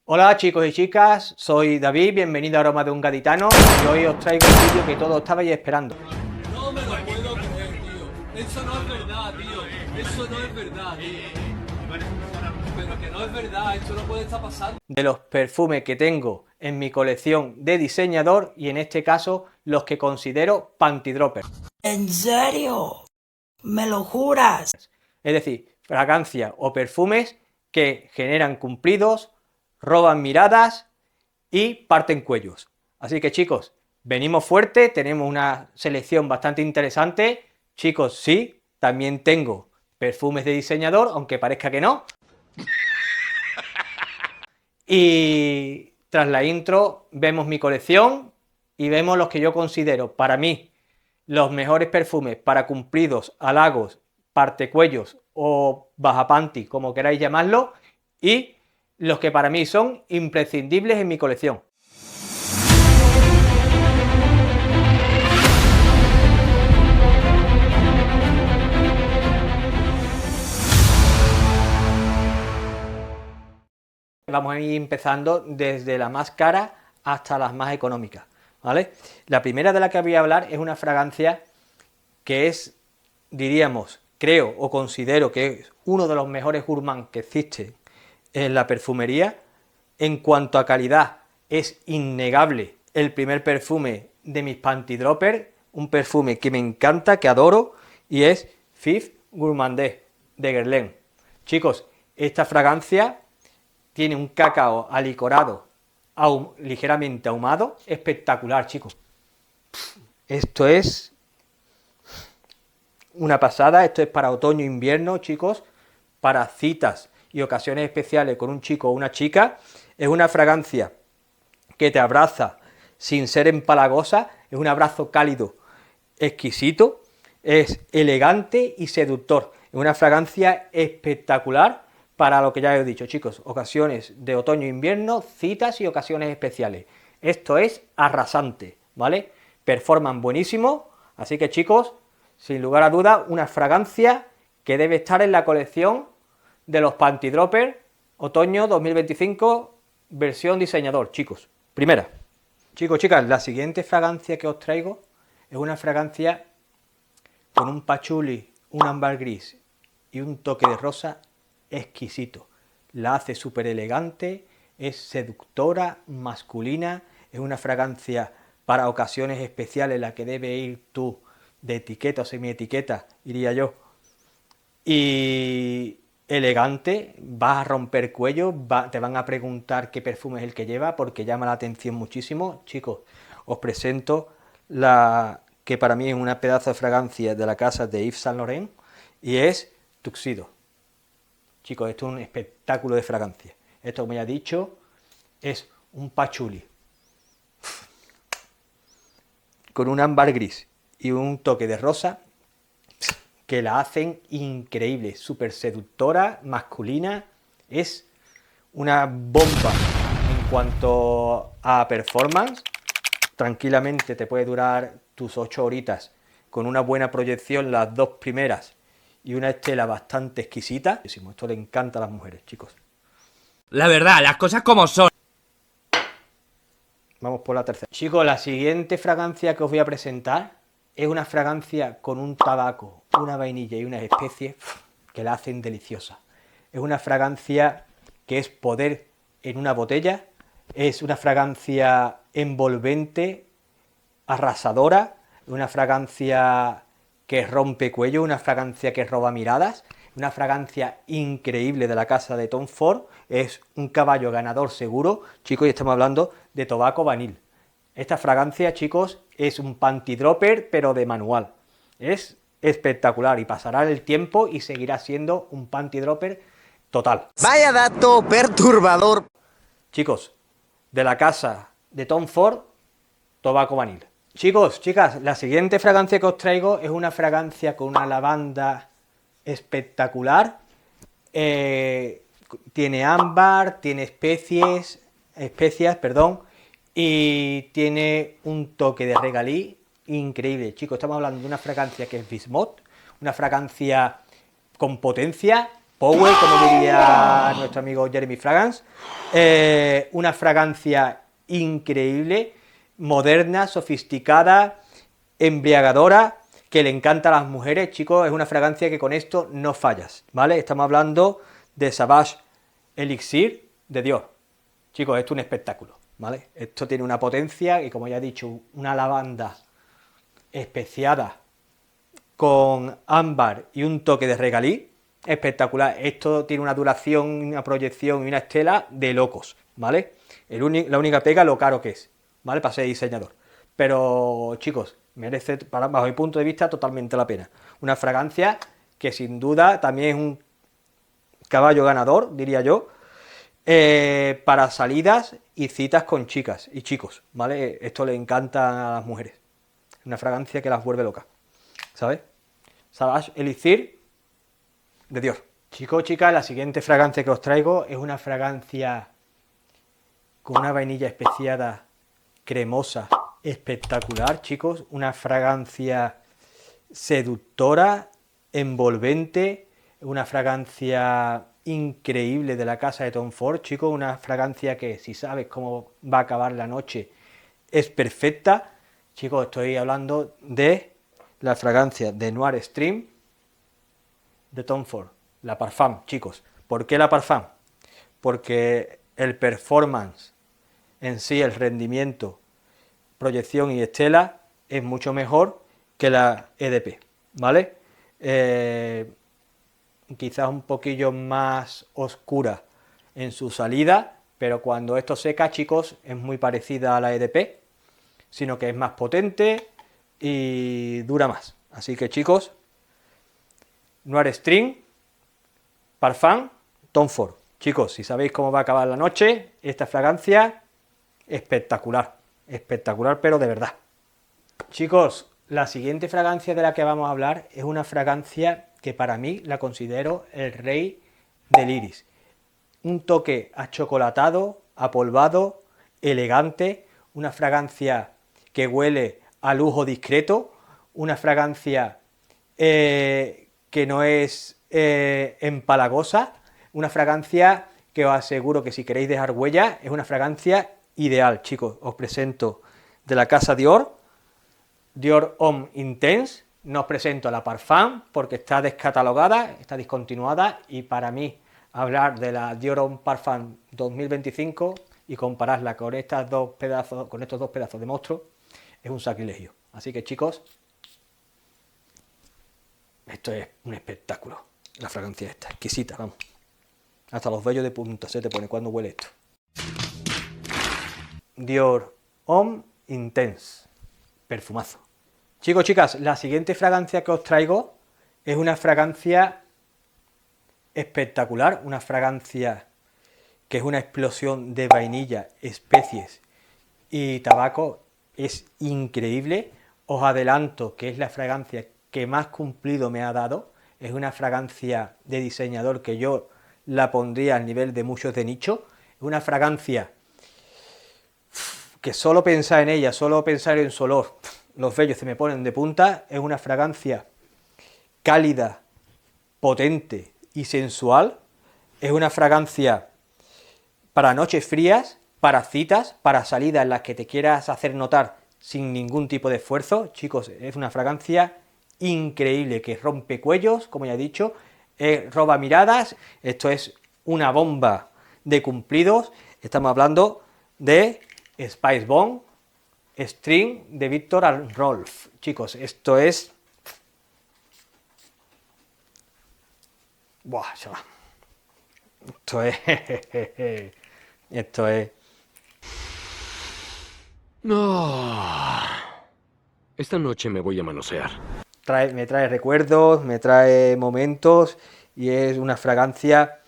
Hola chicos y chicas, soy David, bienvenido a Aroma de un Gaditano y hoy os traigo el vídeo que todos estabais esperando. No me lo puedo creer, tío. Eso no es verdad, tío. Eso no es verdad, tío. Pero que no es verdad, esto no puede estar pasando. De los perfumes que tengo en mi colección de diseñador y en este caso los que considero panty droppers. ¿En serio? ¿Me lo juras? Es decir, fragancias o perfumes que generan cumplidos, roban miradas y parten cuellos. Así que chicos, venimos fuerte, tenemos una selección bastante interesante. Chicos, sí, también tengo perfumes de diseñador, aunque parezca que no. Y tras la intro vemos mi colección y vemos los que yo considero, para mí, los mejores perfumes para cumplidos, halagos, partecuellos o bajapanty, como queráis llamarlo, y los que para mí son imprescindibles en mi colección. Vamos a ir empezando desde la más cara hasta las más económicas, ¿vale? La primera de la que voy a hablar es una fragancia que es, diríamos, creo o considero que es uno de los mejores gourmand que existe en la perfumería. En cuanto a calidad, es innegable el primer perfume de mis panty droppers, un perfume que me encanta, que adoro, y es Fifth Gourmandise de Guerlain. Chicos, esta fragancia tiene un cacao alicorado, ligeramente ahumado, espectacular, chicos. Esto es una pasada, esto es para otoño e invierno, chicos, para citas y ocasiones especiales con un chico o una chica. Es una fragancia que te abraza sin ser empalagosa, es un abrazo cálido, exquisito, es elegante y seductor. Es una fragancia espectacular para lo que ya he dicho, chicos, ocasiones de otoño e invierno, citas y ocasiones especiales. Esto es arrasante, ¿vale? Performan buenísimo, así que chicos, sin lugar a duda, una fragancia que debe estar en la colección de los panty droppers otoño 2025 versión diseñador, chicos. Primera. Chicos, chicas, la siguiente fragancia que os traigo es una fragancia con un pachuli, un ámbar gris y un toque de rosa exquisito. La hace súper elegante, es seductora, masculina, es una fragancia para ocasiones especiales en la que debe ir tú de etiqueta o semi-etiqueta, diría yo, y elegante, vas a romper cuello, te van a preguntar qué perfume es el que lleva, porque llama la atención muchísimo. Chicos, os presento la que para mí es una pedazo de fragancia de la casa de Yves Saint Laurent, y es Tuxedo. Chicos, esto es un espectáculo de fragancia. Esto, como ya he dicho, es un pachuli con un ámbar gris y un toque de rosa que la hacen increíble, súper seductora, masculina, es una bomba en cuanto a performance. Tranquilamente te puede durar tus 8 horitas con una buena proyección, las dos primeras, y una estela bastante exquisita. Esto le encanta a las mujeres, chicos. La verdad, las cosas como son. Vamos por la tercera. Chicos, la siguiente fragancia que os voy a presentar es una fragancia con un tabaco, una vainilla y unas especies que la hacen deliciosa. Es una fragancia que es poder en una botella, es una fragancia envolvente, arrasadora, una fragancia que rompe cuello, una fragancia que roba miradas, una fragancia increíble de la casa de Tom Ford, es un caballo ganador seguro, chicos, y estamos hablando de Tobacco Vanille. Esta fragancia, chicos, es un panty dropper, pero de manual. Es espectacular y pasará el tiempo y seguirá siendo un panty dropper total. Vaya dato perturbador. Chicos, de la casa de Tom Ford, Tobacco Vanille. Chicos, chicas, la siguiente fragancia que os traigo es una fragancia con una lavanda espectacular. Tiene ámbar, tiene especias, y tiene un toque de regalí increíble. Chicos, estamos hablando de una fragancia que es Bismuth, una fragancia con potencia, power, como diría nuestro amigo Jeremy Fragrance. Una fragancia increíble, moderna, sofisticada, embriagadora, que le encanta a las mujeres, chicos. Es una fragancia que con esto no fallas, ¿vale? Estamos hablando de Sauvage Elixir de Dior. Chicos, esto es un espectáculo, ¿vale? Esto tiene una potencia y, como ya he dicho, una lavanda especiada con ámbar y un toque de regalí espectacular. Esto tiene una duración, una proyección y una estela de locos, ¿vale? La única pega lo caro que es, ¿vale? Para ser diseñador. Pero, chicos, merece, bajo mi punto de vista, totalmente la pena. Una fragancia que sin duda también es un caballo ganador, diría yo, para salidas y citas con chicas y chicos, ¿vale? Esto le encanta a las mujeres. Una fragancia que las vuelve locas, ¿sabes? Sauvage Elixir de Dior. Chicos, chicas, la siguiente fragancia que os traigo es una fragancia con una vainilla especiada, cremosa, espectacular, chicos. Una fragancia seductora, envolvente, una fragancia increíble de la casa de Tom Ford, chicos. Una fragancia que, si sabes cómo va a acabar la noche, es perfecta. Chicos, estoy hablando de la fragancia de Noir Stream de Tom Ford, la Parfum, chicos. ¿Por qué la Parfum? Porque el performance en sí, el rendimiento, proyección y estela es mucho mejor que la EDP, ¿vale? Quizás un poquillo más oscura en su salida, pero cuando esto seca, chicos, es muy parecida a la EDP, sino que es más potente y dura más. Así que, chicos, Noir Stream, Parfum, Tom Ford. Chicos, si sabéis cómo va a acabar la noche, esta fragancia, espectacular, espectacular, pero de verdad. Chicos, la siguiente fragancia de la que vamos a hablar es una fragancia que para mí la considero el rey del iris. Un toque achocolatado, apolvado, elegante, una fragancia que huele a lujo discreto, una fragancia que no es empalagosa, una fragancia que os aseguro que si queréis dejar huella, es una fragancia ideal, chicos. Os presento de la casa Dior, Dior Homme Intense. No os presento la Parfum porque está descatalogada, está discontinuada, y para mí hablar de la Dior Homme Parfum 2025 y compararla con estos dos pedazos de monstruo es un sacrilegio. Así que, chicos, esto es un espectáculo. La fragancia esta, exquisita, vamos. Hasta los vellos de punta se te pone cuando huele esto. Dior Homme Intense, perfumazo. Chicos, chicas, la siguiente fragancia que os traigo es una fragancia espectacular, una fragancia que es una explosión de vainilla, especies y tabaco. Es increíble. Os adelanto que es la fragancia que más cumplido me ha dado. Es una fragancia de diseñador que yo la pondría al nivel de muchos de nicho. Es una fragancia que solo pensar en ella, solo pensar en su olor, los vellos se me ponen de punta. Es una fragancia cálida, potente y sensual. Es una fragancia para noches frías, para citas, para salidas en las que te quieras hacer notar sin ningún tipo de esfuerzo. Chicos, es una fragancia increíble que rompe cuellos, como ya he dicho, roba miradas. Esto es una bomba de cumplidos. Estamos hablando de Spice Bomb String de Viktor and Rolf. Chicos, esto es... Buah, chaval. Esto es... Esto es... No. Esta noche me voy a manosear. Me trae recuerdos, me trae momentos, y es una fragancia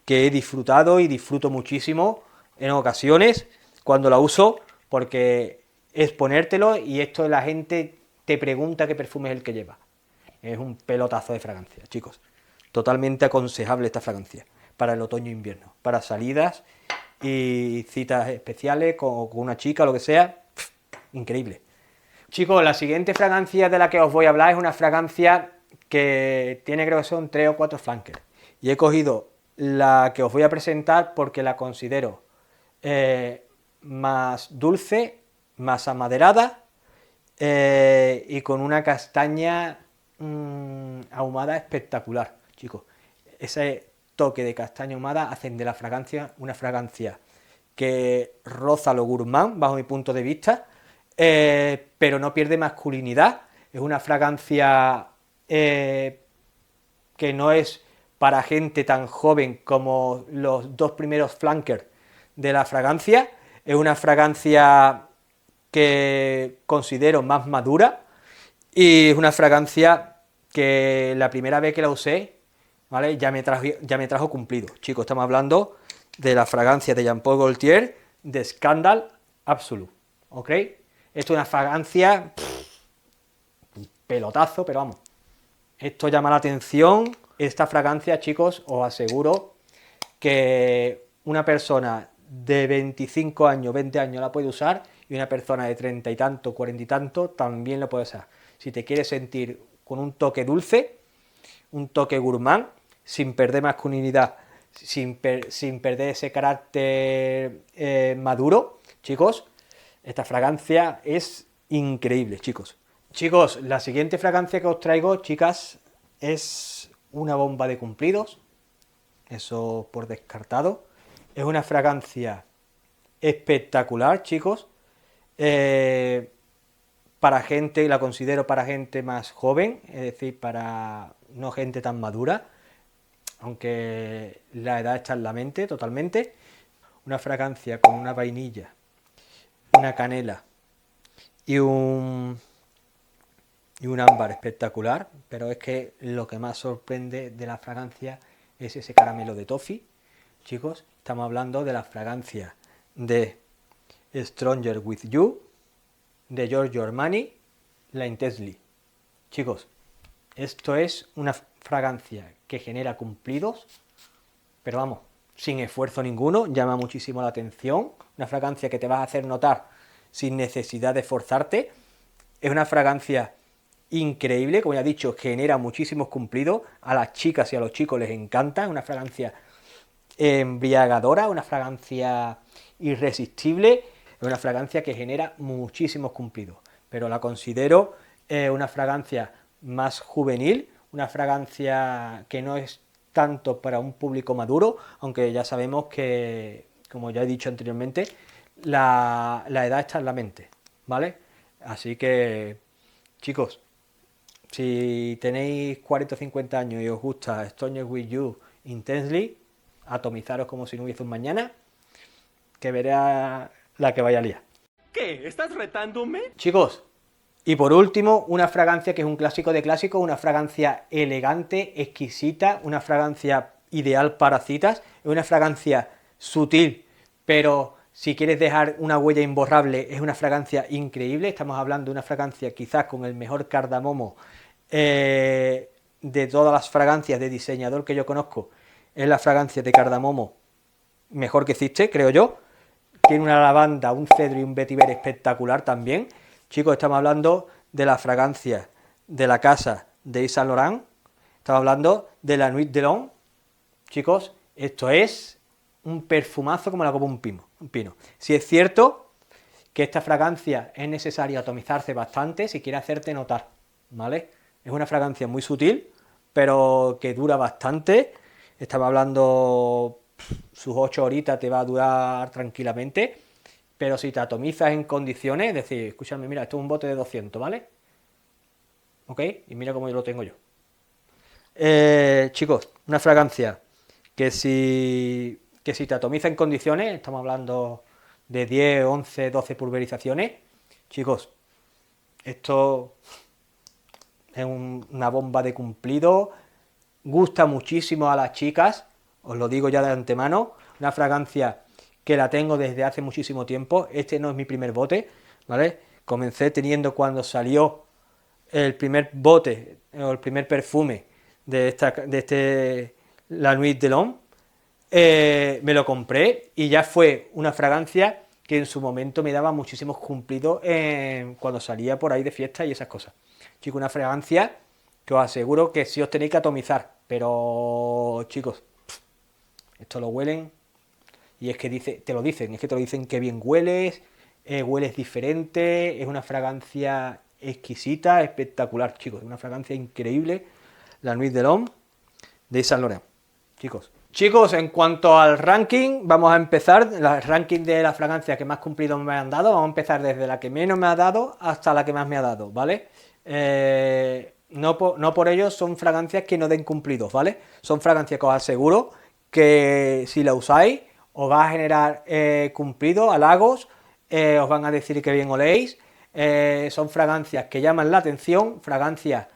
que he disfrutado y disfruto muchísimo en ocasiones cuando la uso, porque es ponértelo y esto la gente te pregunta qué perfume es el que lleva. Es un pelotazo de fragancia, chicos. Totalmente aconsejable esta fragancia para el otoño-invierno, para salidas y citas especiales con una chica o lo que sea. Increíble. Chicos, la siguiente fragancia de la que os voy a hablar es una fragancia que tiene, creo que son 3 o 4 flankers, Y he cogido la que os voy a presentar porque la considero más dulce, más amaderada y con una castaña ahumada espectacular, chicos. Ese toque de castaña ahumada hacen de la fragancia una fragancia que roza lo gourmand, bajo mi punto de vista, pero no pierde masculinidad. Es una fragancia que no es para gente tan joven como los dos primeros flankers de la fragancia. Es una fragancia que considero más madura y es una fragancia que la primera vez que la usé, ¿vale? ya me trajo cumplido. Chicos, estamos hablando de la fragancia de Jean Paul Gaultier de Scandal Absolute, ¿ok? Esto es una fragancia, un pelotazo, pero vamos, esto llama la atención. Esta fragancia, chicos, os aseguro que una persona de 25 años, 20 años la puede usar y una persona de 30 y tanto, 40 y tanto también lo puede usar. Si te quieres sentir con un toque dulce, un toque gourmand, sin perder masculinidad, sin perder ese carácter maduro, chicos, esta fragancia es increíble, chicos. Chicos, la siguiente fragancia que os traigo, chicas, es una bomba de cumplidos, eso por descartado. Es una fragancia espectacular, chicos, para gente, la considero para gente más joven, es decir, para no gente tan madura, aunque la edad está en la mente totalmente. Una fragancia con una vainilla, una canela y un ámbar espectacular, pero es que lo que más sorprende de la fragancia es ese caramelo de toffee. Chicos, estamos hablando de la fragancia de Stronger With You, de Giorgio Armani, la Intensely. Chicos, esto es una fragancia que genera cumplidos, pero vamos, sin esfuerzo ninguno, llama muchísimo la atención, una fragancia que te vas a hacer notar sin necesidad de esforzarte. Es una fragancia increíble, como ya he dicho, genera muchísimos cumplidos, a las chicas y a los chicos les encanta, es una fragancia embriagadora, una fragancia irresistible, es una fragancia que genera muchísimos cumplidos, pero la considero una fragancia más juvenil, una fragancia que no es tanto para un público maduro, aunque ya sabemos que, como ya he dicho anteriormente, la edad está en la mente, ¿vale? Así que, chicos, si tenéis 40 o 50 años y os gusta Stronger With You Intensely, atomizaros como si no hubiese un mañana, que verá la que vaya a liar. ¿Qué? ¿Estás retándome? Chicos, y por último, una fragancia que es un clásico de clásicos, una fragancia elegante, exquisita, una fragancia ideal para citas, es una fragancia sutil, pero si quieres dejar una huella imborrable, es una fragancia increíble. Estamos hablando de una fragancia quizás con el mejor cardamomo de todas las fragancias de diseñador que yo conozco. Es la fragancia de cardamomo mejor que existe, creo yo. Tiene una lavanda, un cedro y un vetiver espectacular también. Chicos, estamos hablando de la fragancia de la casa de Yves Saint Laurent. Estamos hablando de la Nuit de l'Homme. Chicos, esto es un perfumazo como la copa un pino. Si es cierto que esta fragancia es necesario atomizarse bastante si quiere hacerte notar, ¿vale? Es una fragancia muy sutil, pero que dura bastante. Estamos hablando, sus 8 horitas te va a durar tranquilamente, pero si te atomizas en condiciones, es decir, escúchame, mira, esto es un bote de 200, ¿vale? ¿Ok? Y mira cómo yo lo tengo yo. Chicos, una fragancia que si te atomiza en condiciones, estamos hablando de 10, 11, 12 pulverizaciones, chicos, esto es una bomba de cumplido, gusta muchísimo a las chicas, os lo digo ya de antemano, una fragancia que la tengo desde hace muchísimo tiempo. Este no es mi primer bote, ¿vale? Comencé teniendo cuando salió el primer bote, o el primer perfume de La Nuit de l'Homme, me lo compré y ya fue una fragancia que en su momento me daba muchísimos cumplidos cuando salía por ahí de fiesta y esas cosas. Chicos, una fragancia que os aseguro que sí os tenéis que atomizar, pero chicos, esto lo huelen y es que te lo dicen que bien hueles, hueles diferente, es una fragancia exquisita, espectacular, chicos, una fragancia increíble, la Nuit de l'Homme de Yves Saint Laurent, chicos. Chicos, en cuanto al ranking, vamos a empezar, el ranking de la fragancia que más cumplidos me han dado, vamos a empezar desde la que menos me ha dado hasta la que más me ha dado, ¿vale? No por ello son fragancias que no den cumplidos, ¿vale? Son fragancias que os aseguro que si la usáis os va a generar cumplidos, halagos, os van a decir que bien oléis, son fragancias que llaman la atención, fragancias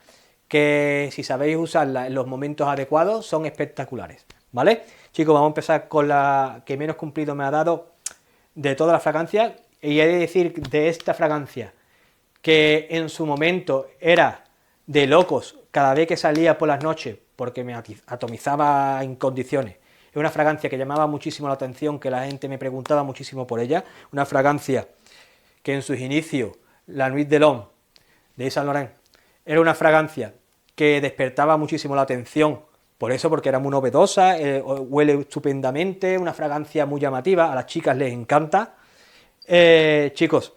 que si sabéis usarlas en los momentos adecuados son espectaculares, ¿vale? Chicos, vamos a empezar con la que menos cumplido me ha dado de todas las fragancias, y he de decir de esta fragancia que en su momento era de locos cada vez que salía por las noches porque me atomizaba en condiciones. Es una fragancia que llamaba muchísimo la atención, que la gente me preguntaba muchísimo por ella, una fragancia que en sus inicios, la Nuit de l'Homme de Yves Saint Laurent, era una fragancia que despertaba muchísimo la atención, por eso, porque era muy novedosa, huele estupendamente, una fragancia muy llamativa, a las chicas les encanta. Chicos,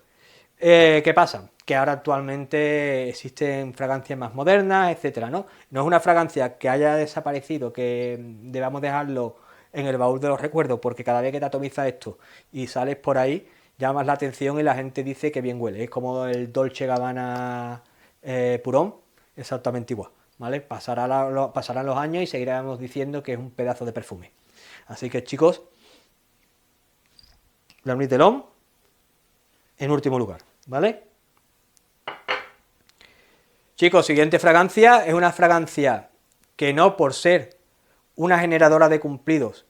¿qué pasa? Que ahora actualmente existen fragancias más modernas, etcétera, ¿no? No es una fragancia que haya desaparecido, que debamos dejarlo en el baúl de los recuerdos, porque cada vez que te atomiza esto y sales por ahí, llamas la atención y la gente dice que bien huele. Es como el Dolce Gabbana Purón, exactamente igual, ¿vale? Pasarán los años y seguiremos diciendo que es un pedazo de perfume. Así que, chicos, la Nuit de l'Homme en último lugar, ¿vale? Chicos, siguiente fragancia, es una fragancia que no por ser una generadora de cumplidos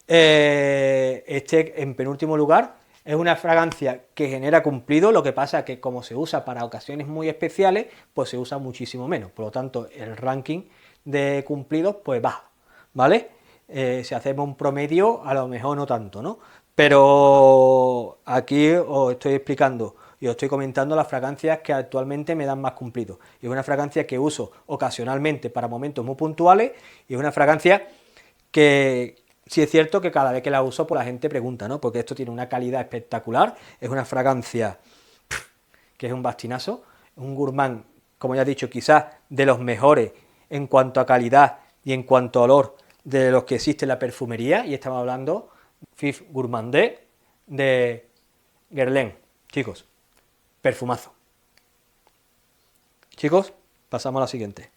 esté en penúltimo lugar, es una fragancia que genera cumplidos, lo que pasa que como se usa para ocasiones muy especiales, pues se usa muchísimo menos, por lo tanto el ranking de cumplidos pues baja, ¿vale? Si hacemos un promedio, a lo mejor no tanto, ¿no? Pero aquí os estoy explicando y os estoy comentando las fragancias que actualmente me dan más cumplidos. Y es una fragancia que uso ocasionalmente para momentos muy puntuales, y es una fragancia que sí es cierto que cada vez que la uso pues la gente pregunta, ¿no? Porque esto tiene una calidad espectacular, es una fragancia que es un bastinazo, un gourmand, como ya he dicho, quizás de los mejores en cuanto a calidad y en cuanto a olor de los que existe en la perfumería, y estamos hablando Fif Gourmandé de Guerlain, chicos, perfumazo. Chicos, pasamos a la siguiente.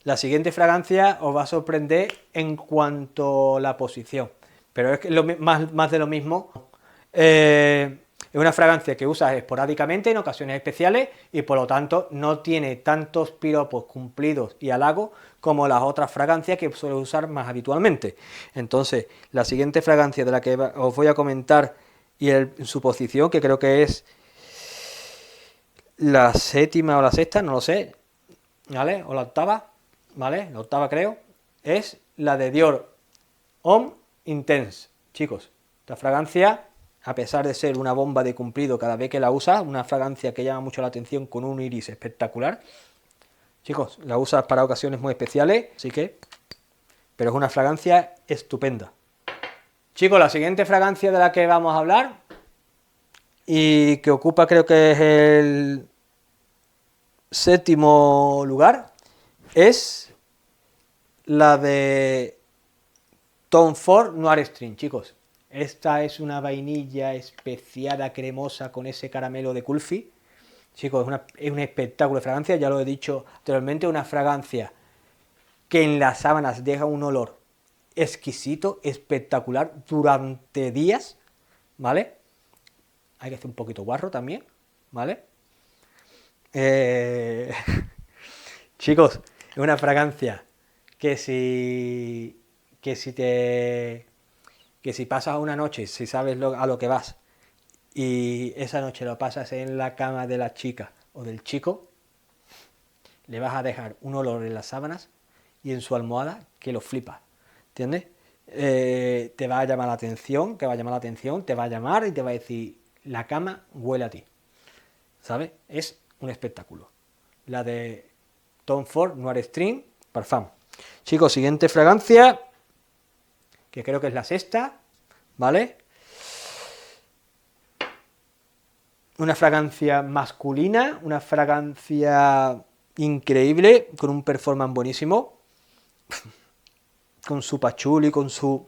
La siguiente fragancia os va a sorprender en cuanto a la posición, pero es que más de lo mismo. Es una fragancia que usas esporádicamente en ocasiones especiales y por lo tanto no tiene tantos piropos cumplidos y halagos como las otras fragancias que suelo usar más habitualmente. Entonces, la siguiente fragancia de la que os voy a comentar y su posición, que creo que es la séptima o la sexta, no lo sé, ¿vale? O la octava, ¿vale? La octava creo, es la de Dior Homme Intense. Chicos, esta fragancia, a pesar de ser una bomba de cumplido cada vez que la usas, una fragancia que llama mucho la atención con un iris espectacular, chicos, la usas para ocasiones muy especiales, así que, pero es una fragancia estupenda. Chicos, la siguiente fragancia de la que vamos a hablar, y que ocupa creo que es el séptimo lugar, es la de Tom Ford Noir Stream, chicos. Esta es una vainilla especiada, cremosa, con ese caramelo de Kulfi. Chicos, es un espectáculo de fragancia, ya lo he dicho anteriormente, una fragancia que en las sábanas deja un olor exquisito, espectacular, durante días, ¿vale? Hay que hacer un poquito guarro también, ¿vale? Chicos, es una fragancia que si pasas una noche, si sabes a lo que vas, y esa noche lo pasas en la cama de la chica o del chico, le vas a dejar un olor en las sábanas y en su almohada que lo flipa, ¿entiendes? Te va a llamar la atención, te va a llamar y te va a decir, la cama huele a ti, ¿sabes? Es un espectáculo. La de Tom Ford Noir Stream Parfum. Chicos, siguiente fragancia, que creo que es la sexta, ¿vale? Una fragancia masculina, una fragancia increíble, con un performance buenísimo, con su pachuli, con su...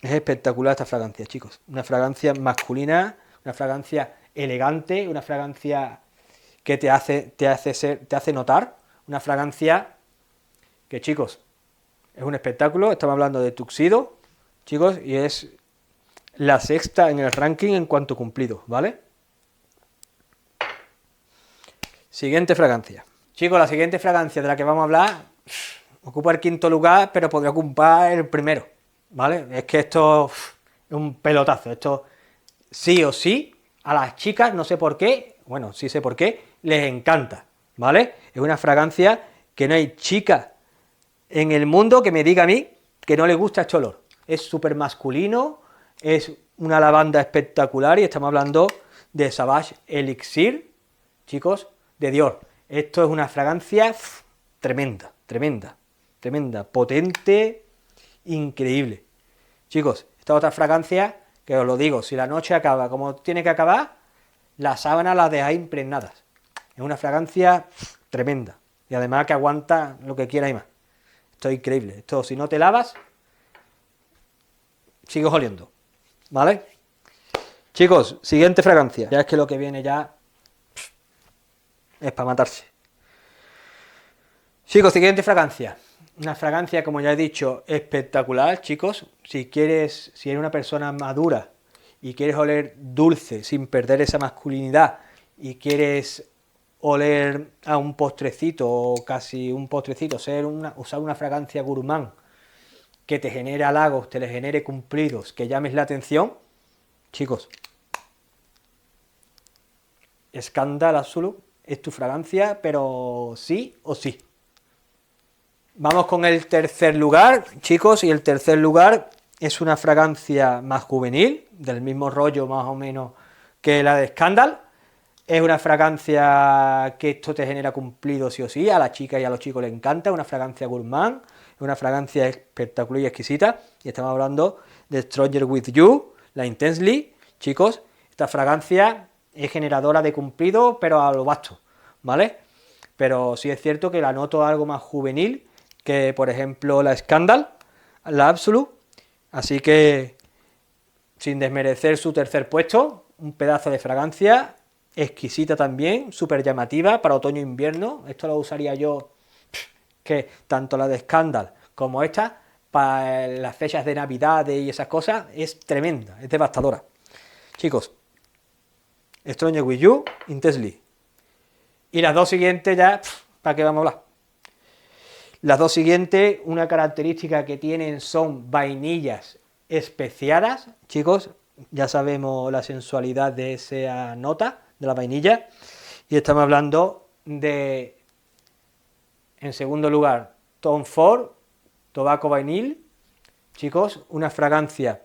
Es espectacular esta fragancia, chicos. Una fragancia masculina, una fragancia elegante, una fragancia que te hace notar, una fragancia que, chicos, es un espectáculo. Estamos hablando de Tuxedo, chicos, y es la sexta en el ranking en cuanto a cumplido, ¿vale? Siguiente fragancia. Chicos, la siguiente fragancia de la que vamos a hablar ocupa el quinto lugar, pero podría ocupar el primero, ¿vale? Es que esto es un pelotazo. Esto sí o sí a las chicas, no sé por qué, bueno, sí sé por qué, les encanta, ¿vale? Es una fragancia que no hay chica en el mundo que me diga a mí que no le gusta este olor. Es súper masculino, es una lavanda espectacular y estamos hablando de Sauvage Elixir, chicos, de Dior. Esto es una fragancia tremenda, tremenda, tremenda, potente, increíble. Chicos, esta otra fragancia, que os lo digo, si la noche acaba como tiene que acabar, las sábanas las dejáis impregnadas. Es una fragancia tremenda, y además que aguanta lo que quiera y más. Esto es increíble. Esto, si no te lavas, sigues oliendo, ¿vale? Chicos, siguiente fragancia. Ya es que lo que viene ya es para matarse. Chicos, siguiente fragancia. Una fragancia, como ya he dicho, espectacular, chicos. Si eres una persona madura y quieres oler dulce sin perder esa masculinidad y quieres oler a un postrecito o casi un postrecito, usar una fragancia gourmand que te genere halagos, te le genere cumplidos, que llames la atención, chicos, Scandal Absolute es tu fragancia, pero sí o sí. Vamos con el tercer lugar, chicos, y el tercer lugar es una fragancia más juvenil, del mismo rollo más o menos que la de Scandal. Es una fragancia que esto te genera cumplido sí o sí, a la chica y a los chicos les encanta, una fragancia gourmand, una fragancia espectacular y exquisita, y estamos hablando de Stronger With You, la Intensely. Chicos, esta fragancia es generadora de cumplido, pero a lo vasto, ¿vale? Pero sí es cierto que la noto algo más juvenil que, por ejemplo, la Scandal, la Absolute, así que, sin desmerecer su tercer puesto, un pedazo de fragancia exquisita también, súper llamativa para otoño e invierno. Esto lo usaría yo, que tanto la de Scandal como esta, para las fechas de Navidad y esas cosas, es tremenda, es devastadora. Chicos, Stronger With You, Intensely. Y las dos siguientes ya, ¿para qué vamos a hablar? Las dos siguientes, una característica que tienen son vainillas especiadas, chicos, ya sabemos la sensualidad de esa nota, de la vainilla, y estamos hablando de, en segundo lugar, Tom Ford, Tobacco Vanille, chicos, una fragancia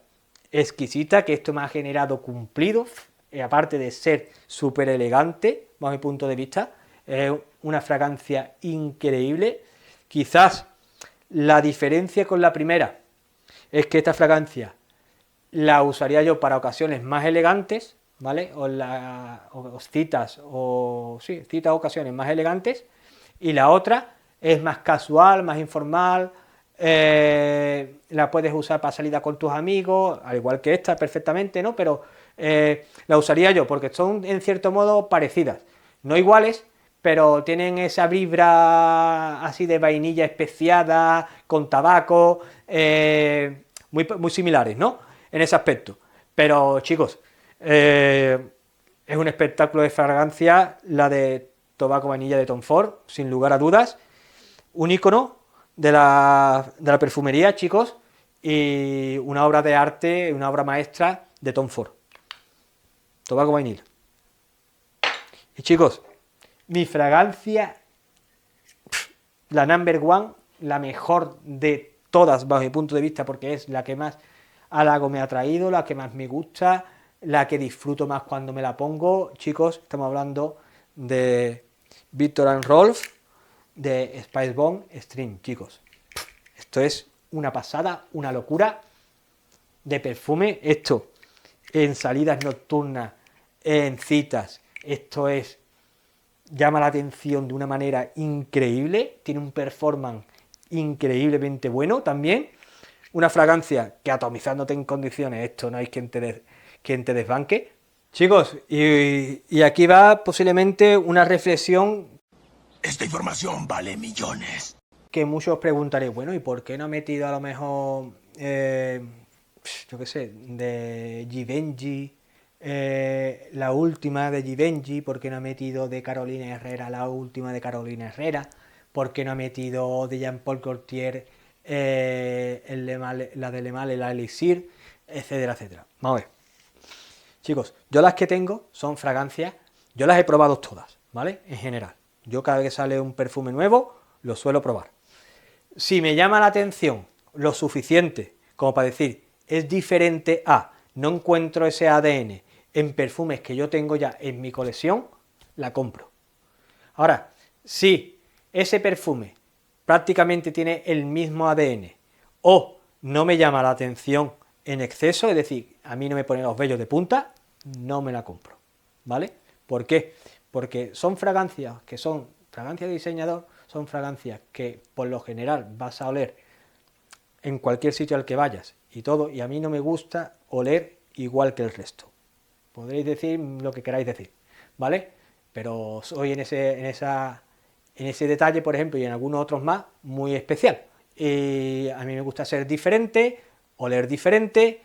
exquisita, que esto me ha generado cumplidos, aparte de ser súper elegante, bajo mi punto de vista, es una fragancia increíble. Quizás la diferencia con la primera es que esta fragancia la usaría yo para ocasiones más elegantes, ¿vale? Citas o ocasiones más elegantes, y la otra es más casual, más informal, la puedes usar para salida con tus amigos, al igual que esta perfectamente, ¿no? Pero la usaría yo porque son en cierto modo parecidas, no iguales, pero tienen esa vibra así de vainilla especiada, con tabaco, muy similares, ¿no? En ese aspecto. Pero, chicos, es un espectáculo de fragancia la de Tobacco Vanilla de Tom Ford, sin lugar a dudas, un ícono de la perfumería, chicos, y una obra de arte, una obra maestra de Tom Ford. Tobacco Vanilla. Y, chicos, mi fragancia, la number one, la mejor de todas bajo mi punto de vista, porque es la que más halago me ha traído, la que más me gusta, la que disfruto más cuando me la pongo, chicos, estamos hablando de Victor and Rolf de Spicebomb Stream, chicos. Esto es una pasada, una locura de perfume. Esto en salidas nocturnas, en citas, esto es, llama la atención de una manera increíble, tiene un performance increíblemente bueno también, una fragancia que atomizándote en condiciones, esto no hay quien te desbanque. Chicos, y aquí va posiblemente una reflexión. Esta información vale millones. Que muchos preguntaréis, bueno, ¿y por qué no ha metido a lo mejor, yo qué sé, de Givenchy, la última de Givenchy? ¿Por qué no ha metido de Carolina Herrera la última de Carolina Herrera? ¿Por qué no ha metido de Jean Paul Gaultier la de Le Male, la Elixir, etcétera, etcétera? Vamos a ver. Chicos, yo las que tengo son fragancias, yo las he probado todas, ¿vale? En general. Yo cada vez que sale un perfume nuevo, lo suelo probar. Si me llama la atención lo suficiente como para decir, es diferente a, no encuentro ese ADN en perfumes que yo tengo ya en mi colección, la compro. Ahora, si ese perfume prácticamente tiene el mismo ADN o no me llama la atención en exceso, es decir, a mí no me pone los vellos de punta, no me la compro, ¿vale? ¿Por qué? Porque son fragancias que son fragancias de diseñador, son fragancias que por lo general vas a oler en cualquier sitio al que vayas y todo, y a mí no me gusta oler igual que el resto. Podréis decir lo que queráis decir, ¿vale? Pero soy en ese detalle, por ejemplo, y en algunos otros más, muy especial. Y a mí me gusta ser diferente, oler diferente,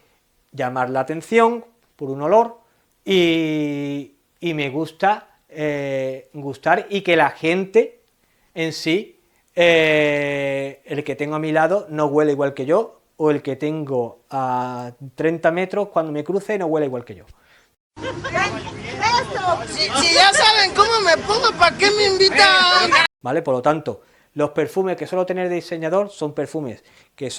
llamar la atención por un olor y me gusta gustar y que la gente en sí, el que tengo a mi lado no huele igual que yo, o el que tengo a 30 metros cuando me cruce no huele igual que yo. Si ya saben cómo me pongo, ¿para qué me invitan? ¿Vale? Por lo tanto, los perfumes que suelo tener de diseñador son perfumes que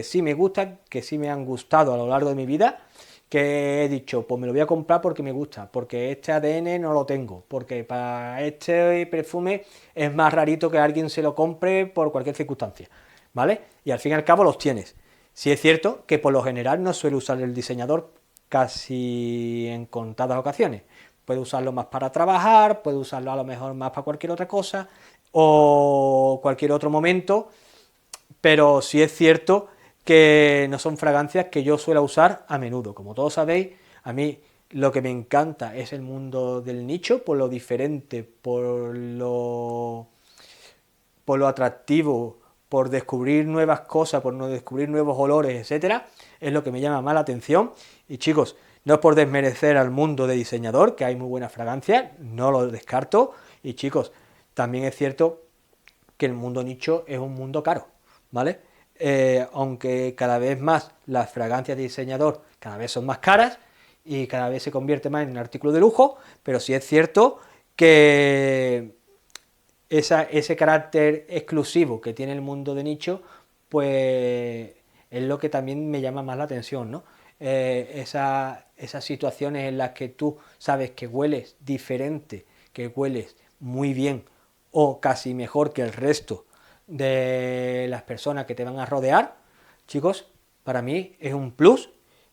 sí me gustan, que sí me han gustado a lo largo de mi vida, que he dicho, pues me lo voy a comprar porque me gusta, porque este ADN no lo tengo, porque para este perfume es más rarito que alguien se lo compre por cualquier circunstancia, ¿vale? Y al fin y al cabo los tienes. Sí es cierto que por lo general no suele usar el diseñador casi en contadas ocasiones. Puede usarlo más para trabajar, puede usarlo a lo mejor más para cualquier otra cosa o cualquier otro momento, pero sí es cierto que no son fragancias que yo suelo usar a menudo. Como todos sabéis, a mí lo que me encanta es el mundo del nicho, por lo diferente, por lo atractivo, por descubrir nuevas cosas, por no descubrir nuevos olores, etcétera, es lo que me llama más la atención. Y chicos, no es por desmerecer al mundo de diseñador, que hay muy buenas fragancias, no lo descarto, y chicos, también es cierto que el mundo nicho es un mundo caro, ¿vale? Aunque cada vez más las fragancias de diseñador cada vez son más caras y cada vez se convierte más en un artículo de lujo, pero sí es cierto que ese carácter exclusivo que tiene el mundo de nicho, pues es lo que también me llama más la atención, ¿no? Esas situaciones en las que tú sabes que hueles diferente, que hueles muy bien o casi mejor que el resto de las personas que te van a rodear, chicos, para mí es un plus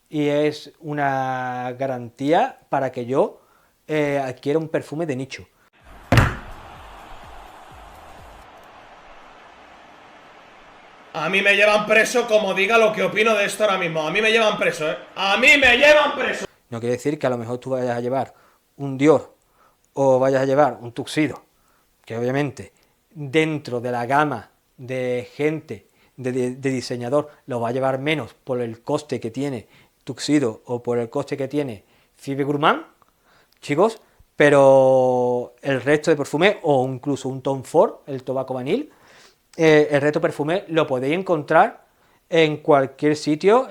y es una garantía para que yo adquiera un perfume de nicho. A mí me llevan preso como diga lo que opino de esto ahora mismo. A mí me llevan preso, ¿eh? ¡A mí me llevan preso! No quiere decir que a lo mejor tú vayas a llevar un Dior o vayas a llevar un Tuxedo, que obviamente dentro de la gama de gente, de diseñador, lo va a llevar menos por el coste que tiene Tuxedo o por el coste que tiene Fibre Gourmand, chicos, pero el resto de perfume, o incluso un Tom Ford, el Tobacco Vanille, el resto de perfume lo podéis encontrar en cualquier sitio,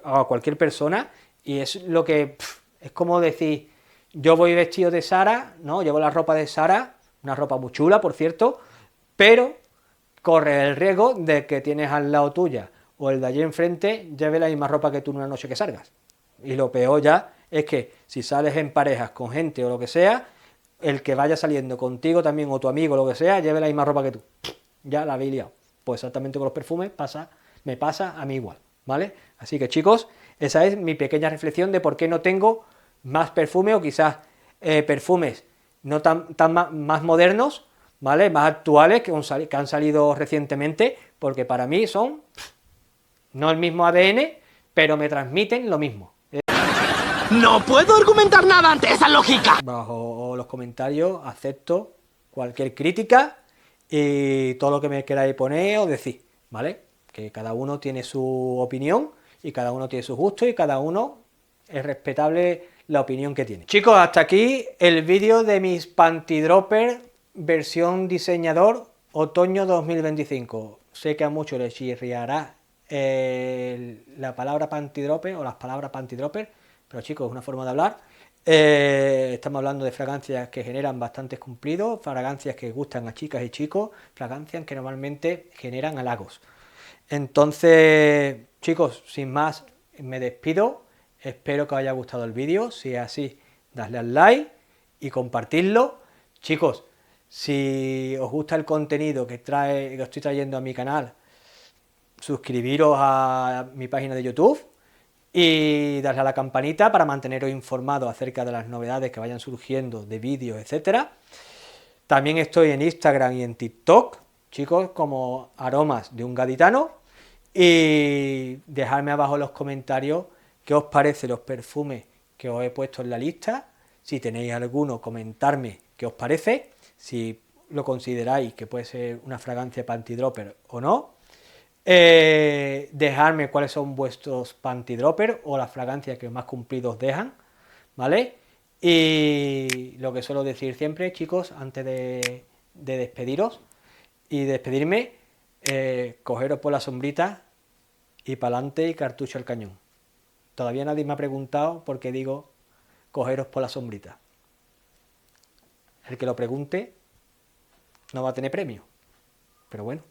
a cualquier persona, y es lo que, es como decir, yo voy vestido de Zara, ¿no? Llevo la ropa de Zara, una ropa muy chula, por cierto, pero corre el riesgo de que tienes al lado tuya o el de allí enfrente lleve la misma ropa que tú en una noche que salgas. Y lo peor ya es que si sales en parejas con gente o lo que sea, el que vaya saliendo contigo también, o tu amigo, lo que sea, lleve la misma ropa que tú. Ya la habéis liado. Pues exactamente con los perfumes me pasa a mí igual, ¿vale? Así que chicos, esa es mi pequeña reflexión de por qué no tengo más perfumes, o quizás perfumes no más modernos, ¿vale? Más actuales, que han salido recientemente, porque para mí son no el mismo ADN, pero me transmiten lo mismo. No puedo argumentar nada ante esa lógica. Bajo los comentarios acepto cualquier crítica y todo lo que me queráis poner o decir, ¿vale? Que cada uno tiene su opinión y cada uno tiene sus gustos y cada uno es respetable la opinión que tiene. Chicos, hasta aquí el vídeo de mis Panty Dropper versión diseñador otoño 2025. Sé que a muchos les chirriará la palabra Panty Dropper o las palabras Panty Dropper, pero chicos, es una forma de hablar. Estamos hablando de fragancias que generan bastantes cumplidos, fragancias que gustan a chicas y chicos, fragancias que normalmente generan halagos. Entonces, chicos, sin más, me despido. Espero que os haya gustado el vídeo. Si es así, dadle al like y compartidlo. Chicos, si os gusta el contenido que estoy trayendo a mi canal, suscribiros a mi página de YouTube y darle a la campanita para manteneros informados acerca de las novedades que vayan surgiendo de vídeos, etcétera. También estoy en Instagram y en TikTok, chicos, como Aromas de un Gaditano. Y dejadme abajo en los comentarios qué os parecen los perfumes que os he puesto en la lista. Si tenéis alguno, comentarme qué os parece, si lo consideráis que puede ser una fragancia Panty Dropper o no. Dejadme cuáles son vuestros Panty Dropper o las fragancias que más cumplidos dejan, ¿vale? Y lo que suelo decir siempre, chicos, antes de despediros y despedirme, cogeros por la sombrita y para adelante y cartucho al cañón. Todavía nadie me ha preguntado por qué digo cogeros por la sombrita. El que lo pregunte no va a tener premio, pero bueno.